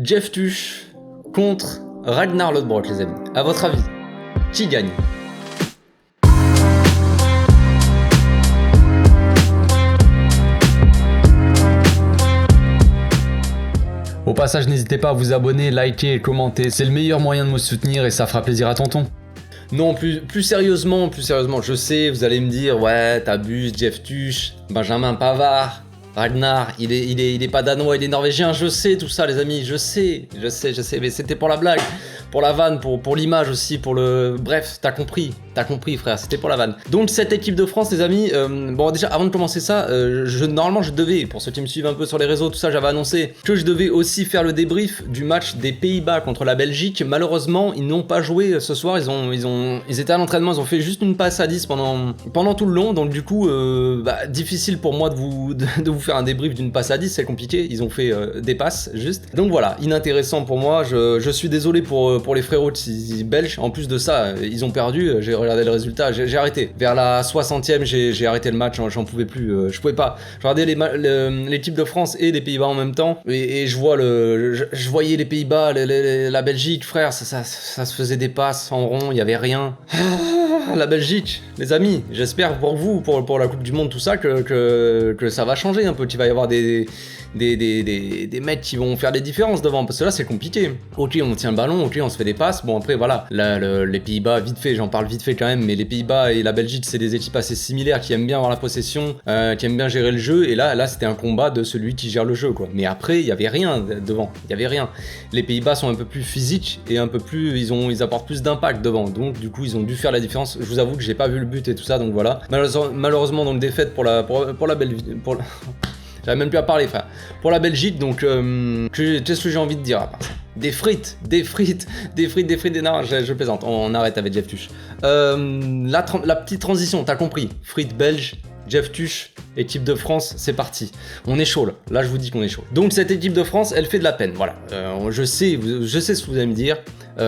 Jeff Tuch contre Ragnar Lodbrok, les amis. À votre avis, qui gagne? Au passage, n'hésitez pas à vous abonner, liker et commenter. C'est le meilleur moyen de me soutenir et ça fera plaisir à tonton. Non, plus sérieusement, je sais, vous allez me dire, ouais, t'abuses, Jeff Tuch, Benjamin Pavard, Ragnar, il est pas danois, il est norvégien, je sais tout ça les amis, je sais, mais c'était pour la blague, pour la vanne, pour l'image aussi, pour le... Bref, t'as compris frère, c'était pour la vanne. Donc cette équipe de France les amis, bon déjà avant de commencer ça, normalement je devais, pour ceux qui me suivent un peu sur les réseaux, tout ça, j'avais annoncé que je devais aussi faire le débrief du match des Pays-Bas contre la Belgique. Malheureusement, ils n'ont pas joué ce soir, ils étaient à l'entraînement, ils ont fait juste une passe à 10 pendant tout le long, donc du coup, difficile pour moi de vous faire un débrief d'une passe à 10, c'est compliqué, ils ont fait des passes juste. Donc voilà, inintéressant pour moi, je suis désolé pour les frérots belges, en plus de ça, ils ont perdu, j'ai regardé le résultat, j'ai arrêté. Vers la 60e, j'ai arrêté le match, j'en pouvais plus, je pouvais pas. Je regardais l'équipe de France et les Pays-Bas en même temps, et je voyais les Pays-Bas, la Belgique, frère, ça se faisait des passes en rond, il y avait rien. La Belgique, les amis, j'espère pour vous, pour la Coupe du Monde, tout ça, que ça va changer un peu, qu'il va y avoir des mecs qui vont faire des différences devant, parce que là c'est compliqué. Ok, on tient le ballon, ok, on se fait des passes, bon après voilà, les Pays-Bas, vite fait, j'en parle vite fait quand même, mais les Pays-Bas et la Belgique c'est des équipes assez similaires qui aiment bien avoir la possession, qui aiment bien gérer le jeu, et là c'était un combat de celui qui gère le jeu quoi. Mais après il y avait rien devant, il y avait rien. Les Pays-Bas sont un peu plus physiques et un peu plus, ils apportent plus d'impact devant, donc du coup ils ont dû faire la différence. Je vous avoue que j'ai pas vu le but et tout ça, donc voilà. Malheureusement donc défaite pour la Belgique. J'avais même plus à parler frère. Pour la Belgique, donc qu'est-ce que j'ai envie de dire à part ça? Des frites, non, je plaisante, on arrête avec Jeff Tuch. La petite transition, t'as compris, frites belges, Jeff Tuch, équipe de France, c'est parti. On est chaud là je vous dis qu'on est chaud. Donc cette équipe de France, elle fait de la peine, voilà. Je sais ce que vous allez me dire.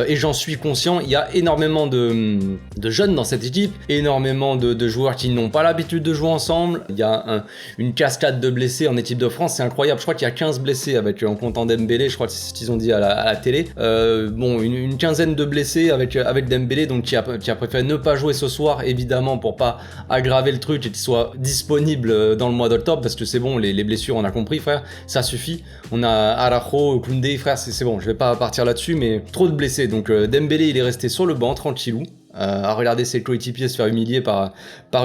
Et j'en suis conscient, il y a énormément de jeunes dans cette équipe, énormément de joueurs qui n'ont pas l'habitude de jouer ensemble. Il y a une cascade de blessés en équipe de France, c'est incroyable. Je crois qu'il y a 15 blessés en comptant Dembélé, je crois que c'est ce qu'ils ont dit à la télé. Bon, une quinzaine de blessés avec Dembélé, donc qui a préféré ne pas jouer ce soir, évidemment, pour pas aggraver le truc et qu'il soit disponible dans le mois d'octobre, parce que c'est bon, les blessures, on a compris, frère, ça suffit. On a Araujo, Koundé, frère, c'est bon, je vais pas partir là-dessus, mais trop de blessés. Donc Dembélé il est resté sur le banc tranquillou à regarder ses coéquipiers se faire humilier par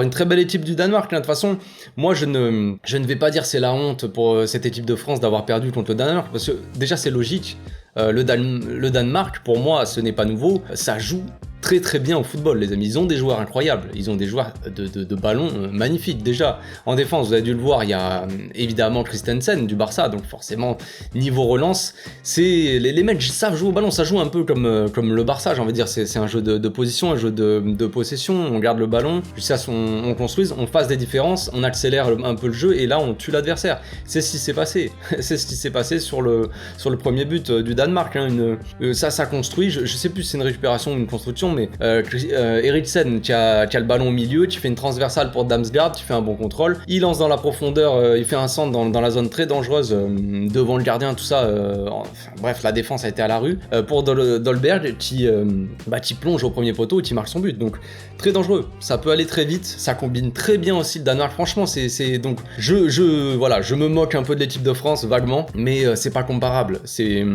une très belle équipe du Danemark. De toute façon, moi je ne vais pas dire c'est la honte pour cette équipe de France d'avoir perdu contre le Danemark, parce que déjà c'est logique. Le Danemark, pour moi, ce n'est pas nouveau, ça joue très très bien au football les amis, ils ont des joueurs incroyables, ils ont des joueurs de ballon magnifiques. Déjà en défense, vous avez dû le voir, il y a évidemment Christensen du Barça, donc forcément niveau relance, c'est les mecs savent jouer au ballon, ça joue un peu comme le Barça, j'ai envie de dire, c'est un jeu de position, un jeu de possession, on garde le ballon jusqu'à ce qu'on construise, on fasse des différences, on accélère un peu le jeu et là on tue l'adversaire. C'est ce qui s'est passé, c'est ce qui s'est passé sur le premier but du Danemark, hein. Ça construit, je sais plus si c'est une récupération ou une construction, mais Eriksen qui a le ballon au milieu, qui fait une transversale pour Damsgaard, qui fait un bon contrôle, il lance dans la profondeur, il fait un centre dans la zone très dangereuse devant le gardien, tout ça, bref, la défense a été à la rue, pour Dolberg qui plonge au premier poteau et qui marque son but, donc très dangereux, ça peut aller très vite, ça combine très bien aussi le Danemark, franchement c'est donc je me moque un peu de l'équipe de France vaguement, mais c'est pas comparable, c'est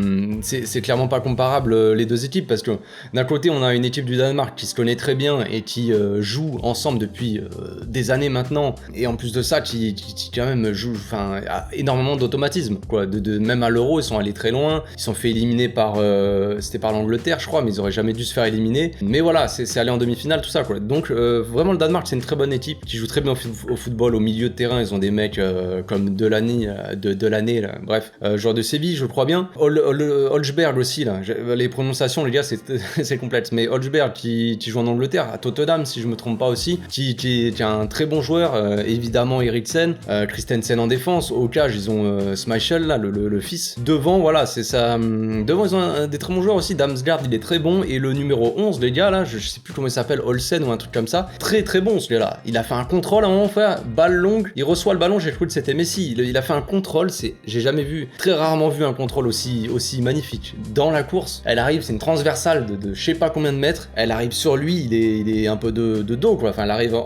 clairement pas comparable les deux équipes, parce que d'un côté on a une équipe du Danemark qui se connaît très bien et qui joue ensemble depuis des années maintenant, et en plus de ça qui quand même joue, enfin, a énormément d'automatisme quoi, même à l'Euro ils sont allés très loin, ils sont fait éliminer c'était par l'Angleterre je crois, mais ils auraient jamais dû se faire éliminer, mais voilà, c'est allé en demi-finale tout ça quoi. Donc vraiment le Danemark c'est une très bonne équipe qui joue très bien au football, au milieu de terrain ils ont des mecs comme Delaney là, bref, joueur de Séville je crois bien, Holsberg aussi là, les prononciations les gars c'est complexe, mais Holsberg Højbjerg qui joue en Angleterre, à Tottenham si je me trompe pas aussi, qui est un très bon joueur, évidemment Eriksen, Christensen en défense, au cage ils ont Schmeichel là, le fils. Devant voilà, c'est ça. Devant ils ont des très bons joueurs aussi, Damsgaard il est très bon, et le numéro 11, les gars là, je sais plus comment il s'appelle, Olsen ou un truc comme ça, très très bon celui-là. Il a fait un contrôle à un moment, frère, balle longue, il reçoit le ballon, j'ai cru que c'était Messi, il a fait un contrôle, j'ai jamais vu, très rarement vu un contrôle aussi magnifique. Dans la course, elle arrive, c'est une transversale de je sais pas combien de mètres, elle arrive sur lui, il est un peu de dos quoi, enfin elle arrive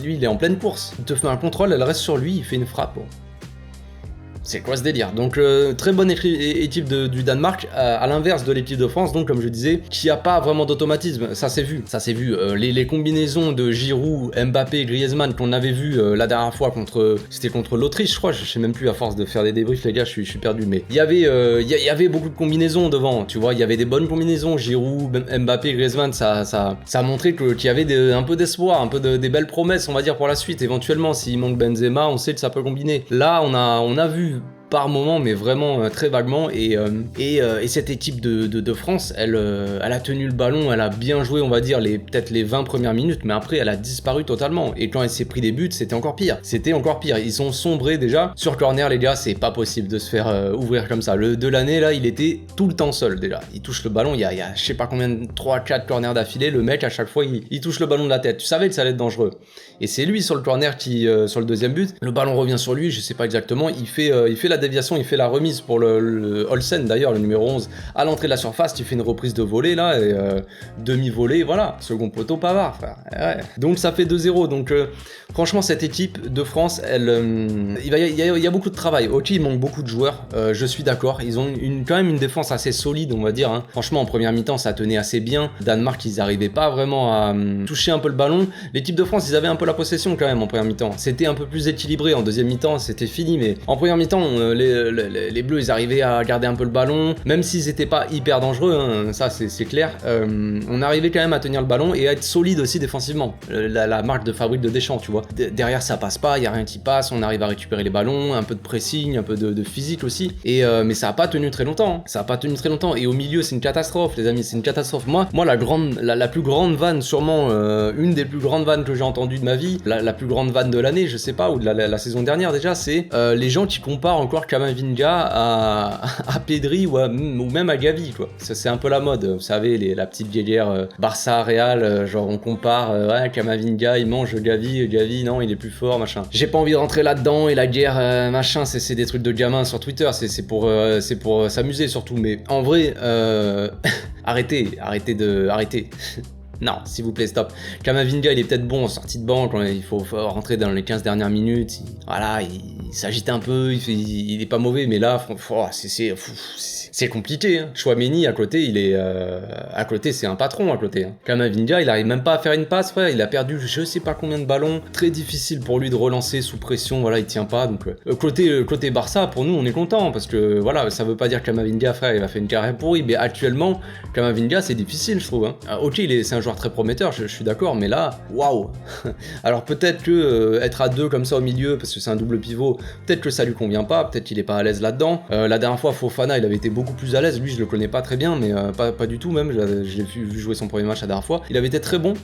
lui il est en pleine course, il te fait un contrôle, elle reste sur lui, il fait une frappe. Bon. C'est quoi ce délire? Donc très bonne équipe du Danemark, à l'inverse de l'équipe de France, donc comme je disais, qui a pas vraiment d'automatisme, ça s'est vu. Les combinaisons de Giroud, Mbappé, Griezmann qu'on avait vu la dernière fois c'était contre l'Autriche, je crois, je sais même plus à force de faire des débriefs les gars, je suis perdu, mais il y avait beaucoup de combinaisons devant, tu vois, il y avait des bonnes combinaisons, Giroud, Mbappé, Griezmann, ça a montré qu'il y avait un peu d'espoir, un peu des belles promesses, on va dire, pour la suite, éventuellement, s'il manque Benzema, on sait que ça peut combiner. Là, on a vu par moment, mais vraiment très vaguement, et cette équipe de France, elle a tenu le ballon, elle a bien joué, on va dire, peut-être les 20 premières minutes, mais après elle a disparu totalement, et quand elle s'est pris des buts, c'était encore pire, ils ont sombré déjà. Sur corner les gars, c'est pas possible de se faire ouvrir comme ça, le de l'année là, il était tout le temps seul déjà, il touche le ballon, il y a je sais pas combien, 3-4 corners d'affilée, le mec à chaque fois il touche le ballon de la tête, tu savais que ça allait être dangereux, et c'est lui sur le corner qui, sur le deuxième but, le ballon revient sur lui, je sais pas exactement, il fait la déviation, il fait la remise pour le Olsen d'ailleurs, le numéro 11, à l'entrée de la surface, tu fais une reprise de volée là, et demi-volée, voilà, second poteau, Pavard, frère. Ouais. Donc ça fait 2-0, donc franchement cette équipe de France, il y a beaucoup de travail, ok il manque beaucoup de joueurs, je suis d'accord, ils ont quand même une défense assez solide on va dire, hein. Franchement en première mi-temps ça tenait assez bien, Danemark ils arrivaient pas vraiment à toucher un peu le ballon, l'équipe de France ils avaient un peu la possession quand même en première mi-temps, c'était un peu plus équilibré, en deuxième mi-temps c'était fini, mais en première mi-temps les Bleus ils arrivaient à garder un peu le ballon, même s'ils étaient pas hyper dangereux, hein, ça c'est clair, on arrivait quand même à tenir le ballon et à être solide aussi défensivement, la marque de fabrique de Deschamps, tu vois, derrière ça passe pas, il y a rien qui passe, on arrive à récupérer les ballons, un peu de pressing, un peu de physique aussi, mais ça a pas tenu très longtemps, et au milieu c'est une catastrophe les amis, c'est une catastrophe. Moi la plus grande vanne, sûrement une des plus grandes vannes que j'ai entendues de ma vie, la plus grande vanne de l'année, je sais pas, ou de la saison dernière déjà, c'est les gens qui comparent encore Camavinga à Pedri ou même à Gavi, quoi. C'est un peu la mode, vous savez, la petite guéguerre Barça-Real, genre on compare, ouais, Camavinga il mange Gavi non il est plus fort, machin. J'ai pas envie de rentrer là-dedans, et la guerre, machin, c'est des trucs de gamins sur Twitter, c'est pour s'amuser surtout, mais en vrai, arrêtez. Non, s'il vous plaît, stop. Camavinga, il est peut-être bon en sortie de banc quand il faut rentrer dans les 15 dernières minutes. Il s'agite un peu, il est pas mauvais, mais là, c'est compliqué. Hein. Chouameni, à côté, c'est un patron à côté. Hein. Camavinga, il arrive même pas à faire une passe, frère. Il a perdu je sais pas combien de ballons. Très difficile pour lui de relancer sous pression. Voilà, il tient pas. Donc, côté Barça, pour nous, on est content parce que voilà, ça veut pas dire que Camavinga, frère, il a fait une carrière pourrie. Mais actuellement, Camavinga, c'est difficile, je trouve. Hein. Ok, c'est un joueur très prometteur, je suis d'accord, mais là, waouh. Alors peut-être que être à deux comme ça au milieu, parce que c'est un double pivot, peut-être que ça lui convient pas, peut-être qu'il est pas à l'aise là-dedans. La dernière fois, Fofana, il avait été beaucoup plus à l'aise, lui je le connais pas très bien, mais pas du tout même, je l'ai vu jouer son premier match la dernière fois, il avait été très bon.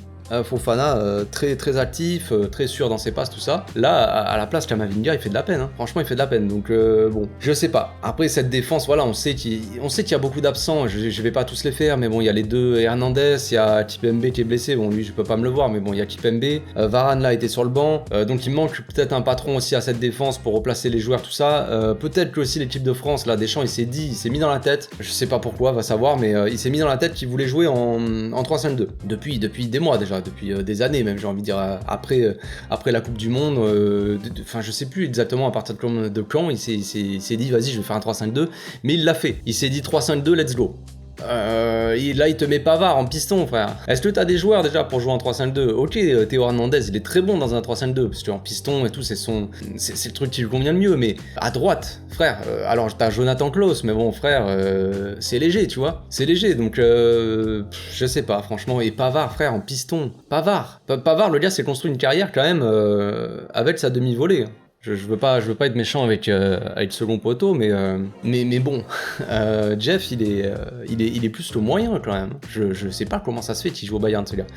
Fofana, très très actif, très sûr dans ses passes, tout ça. Là, à la place, Camavinga, il fait de la peine. Hein. Franchement, il fait de la peine. Donc bon, je sais pas. Après cette défense, voilà, on sait qu'il y a beaucoup d'absents. Je vais pas tous les faire, mais bon, il y a les deux Hernandez, il y a Kipembe qui est blessé. Bon, lui, je peux pas me le voir, mais bon, il y a Kipembe. Varane là était sur le banc, donc il manque peut-être un patron aussi à cette défense pour replacer les joueurs, tout ça. Peut-être que aussi l'équipe de France, là, Deschamps, il s'est mis dans la tête. Je sais pas pourquoi, va savoir, mais il s'est mis dans la tête qu'il voulait jouer en 3-5-2 depuis des mois déjà. Depuis des années même, j'ai envie de dire, après la Coupe du Monde, enfin je sais plus exactement à partir de quand il s'est dit vas-y je vais faire un 3-5-2, mais il l'a fait, il s'est dit 3-5-2 let's go. Là il te met Pavard en piston, frère. Est-ce que t'as des joueurs déjà pour jouer en 3-5-2? Ok, Théo Hernandez il est très bon dans un 3-5-2 parce qu'en piston et tout c'est le truc qui lui convient le mieux, mais à droite, frère, alors t'as Jonathan Klaus, mais bon frère, c'est léger, tu vois, c'est léger, donc je sais pas franchement. Et Pavard, frère, en piston, Pavard, le gars s'est construit une carrière quand même avec sa demi-volée. Je veux pas être méchant avec le second poteau, mais bon, Jeff, il est plus le moyen quand même. Je sais pas comment ça se fait qu'il joue au Bayern, ce gars.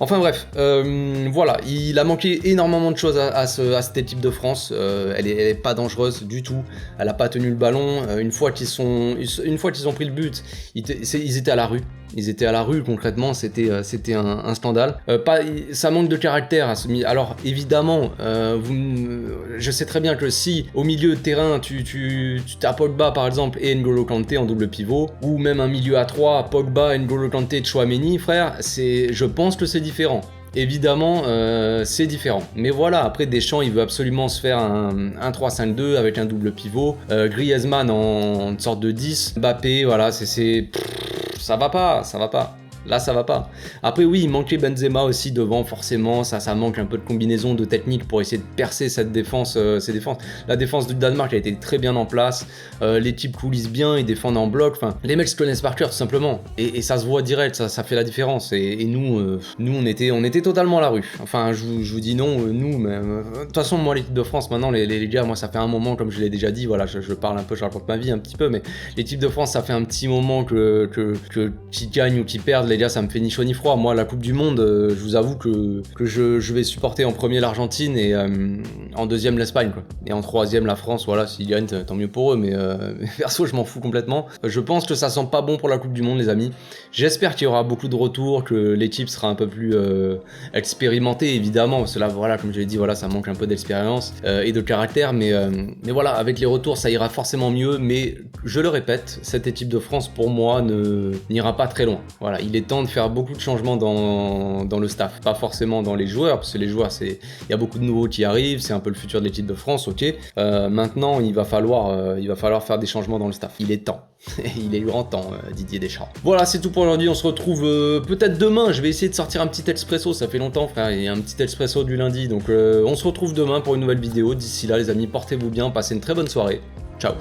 Enfin bref, voilà, il a manqué énormément de choses à cette équipe de France. Elle est pas dangereuse du tout. Elle a pas tenu le ballon. Une fois qu'ils ont pris le but, ils étaient à la rue. Ils étaient à la rue, concrètement, c'était un scandale. Ça manque de caractère. Alors, évidemment, je sais très bien que si, au milieu de terrain, tu as Pogba, par exemple, et N'Golo Kanté en double pivot, ou même un milieu à 3, Pogba, N'Golo Kanté, Tchouaméni, frère, je pense que c'est différent. Évidemment, c'est différent. Mais voilà, après Deschamps, il veut absolument se faire un 3-5-2 avec un double pivot. Griezmann en sorte de 10. Mbappé, voilà, ça va pas. Là, ça va pas. Après, oui, il manquait Benzema aussi devant, forcément. Ça manque un peu de combinaison, de technique pour essayer de percer ces défenses. La défense du Danemark a été très bien en place. L'équipe coulisse bien, ils défendent en bloc. Enfin, les mecs se connaissent par cœur, tout simplement. Et ça se voit direct, ça fait la différence. Et nous, on était totalement à la rue. Enfin, je vous dis non, nous, mais de toute façon, moi, l'équipe de France, maintenant, les gars, moi, ça fait un moment, comme je l'ai déjà dit, voilà, je parle un peu, je raconte ma vie un petit peu, mais l'équipe de France, ça fait un petit moment que qu'ils gagnent ou qu'ils perdent. Les gars, ça me fait ni chaud ni froid. Moi, la Coupe du Monde, je vous avoue que je vais supporter en premier l'Argentine et en deuxième l'Espagne, quoi. Et en troisième la France. Voilà, s'ils gagnent, tant mieux pour eux, mais perso, je m'en fous complètement. Je pense que ça sent pas bon pour la Coupe du Monde, les amis. J'espère qu'il y aura beaucoup de retours, que l'équipe sera un peu plus expérimentée, évidemment, parce que là, voilà, comme je l'ai dit, voilà, ça manque un peu d'expérience et de caractère, mais voilà, avec les retours, ça ira forcément mieux. Mais je le répète, cette équipe de France, pour moi, n'ira pas très loin. Voilà, il est temps de faire beaucoup de changements dans le staff, pas forcément dans les joueurs, parce que les joueurs, il y a beaucoup de nouveaux qui arrivent, c'est un peu le futur de l'équipe de France, ok. Maintenant, il va falloir faire des changements dans le staff. Il est temps. Il est grand temps, Didier Deschamps. Voilà, c'est tout pour aujourd'hui. On se retrouve peut-être demain. Je vais essayer de sortir un petit expresso. Ça fait longtemps, frère. Il y a un petit expresso du lundi. Donc, on se retrouve demain pour une nouvelle vidéo. D'ici là, les amis, portez-vous bien. Passez une très bonne soirée. Ciao.